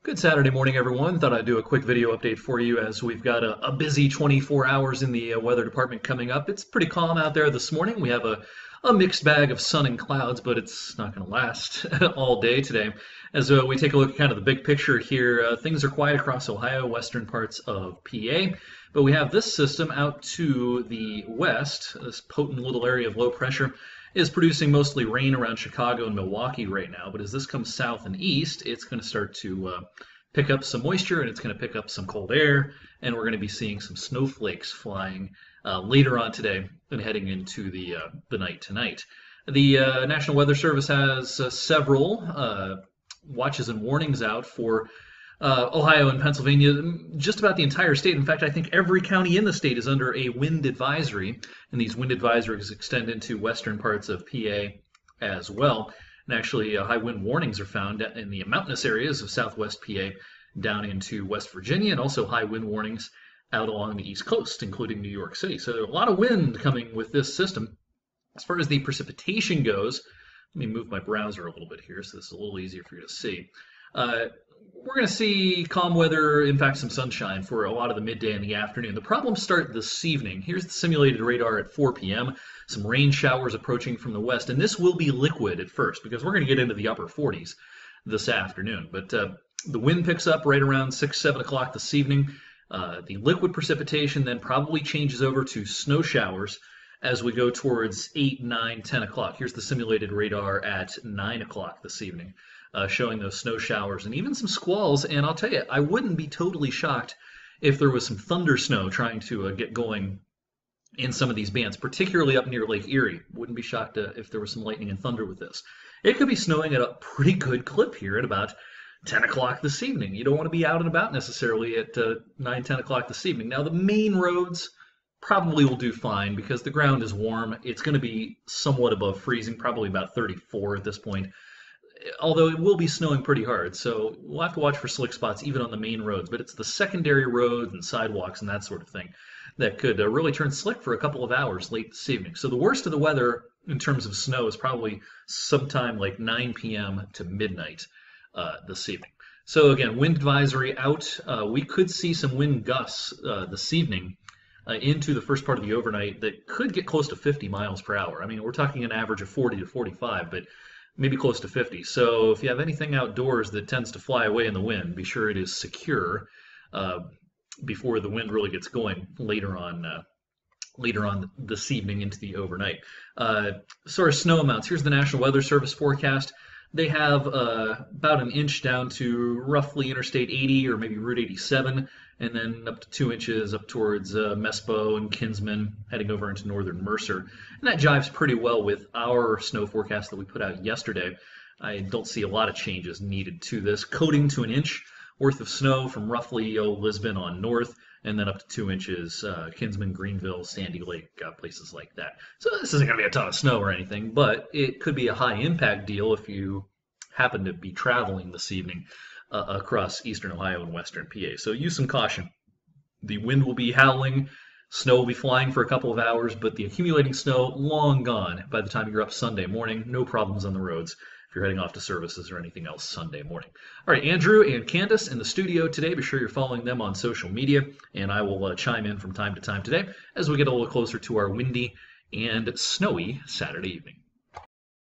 Good Saturday morning, everyone. Thought I'd do a quick video update for you as we've got a busy 24 hours in the weather department coming up. It's pretty calm out there this morning. We have a mixed bag of sun and clouds, but it's not going to last all day today. As we take a look at kind of the big picture here, things are quiet across Ohio, western parts of PA, but we have this system out to the west. This potent little area of low pressure is producing mostly rain around Chicago and Milwaukee right now, but as this comes south and east, it's going to start to pick up some moisture and it's going to pick up some cold air, and we're going to be seeing some snowflakes flying later on today and heading into the night tonight. The National Weather Service has several watches and warnings out for Ohio and Pennsylvania, just about the entire state. In fact, I think every county in the state is under a wind advisory, and these wind advisories extend into western parts of PA as well. And actually, high wind warnings are found in the mountainous areas of southwest PA down into West Virginia, and also high wind warnings out along the East Coast, including New York City. So there's a lot of wind coming with this system. As far as the precipitation goes, let me move my browser a little bit here so this is a little easier for you to see. We're going to see calm weather, in fact some sunshine for a lot of the midday and the afternoon. The problems start this evening. Here's the simulated radar at 4 p.m. Some rain showers approaching from the west, and this will be liquid at first because we're going to get into the upper 40s this afternoon. But the wind picks up right around 6, 7 o'clock this evening. The liquid precipitation then probably changes over to snow showers as we go towards 8, 9, 10 o'clock. Here's the simulated radar at 9 o'clock this evening, showing those snow showers and even some squalls. And I'll tell you, I wouldn't be totally shocked if there was some thunder snow trying to get going in some of these bands, particularly up near Lake Erie. Wouldn't be shocked if there was some lightning and thunder with this. It could be snowing at a pretty good clip here at about 10 o'clock this evening. You don't want to be out and about necessarily at 9, 10 o'clock this evening. Now, the main roads probably will do fine because the ground is warm. It's going to be somewhat above freezing, probably about 34 at this point, although it will be snowing pretty hard. So we'll have to watch for slick spots even on the main roads, but it's the secondary roads and sidewalks and that sort of thing that could really turn slick for a couple of hours late this evening. So the worst of the weather in terms of snow is probably sometime like 9 p.m. to midnight this evening. So again, wind advisory out. We could see some wind gusts this evening into the first part of the overnight that could get close to 50 miles per hour. I mean, we're talking an average of 40 to 45, but maybe close to 50. So if you have anything outdoors that tends to fly away in the wind, be sure it is secure before the wind really gets going later on this evening into the overnight. Sort of snow amounts. Here's the National Weather Service forecast. They have about an inch down to roughly Interstate 80 or maybe Route 87, and then up to 2 inches up towards Mespo and Kinsman, heading over into northern Mercer. And that jives pretty well with our snow forecast that we put out yesterday. I don't see a lot of changes needed to this. Coating to an inch worth of snow from roughly Lisbon on north, and then up to 2 inches Kinsman, Greenville, Sandy Lake, places like that. So this isn't going to be a ton of snow or anything, but it could be a high impact deal if you happen to be traveling this evening across eastern Ohio and western PA. So use some caution. The wind will be howling, snow will be flying for a couple of hours, but the accumulating snow long gone by the time you're up Sunday morning. No problems on the roads if you're heading off to services or anything else Sunday morning. All right, Andrew and Candace in the studio today. Be sure you're following them on social media, and I will chime in from time to time today as we get a little closer to our windy and snowy Saturday evening.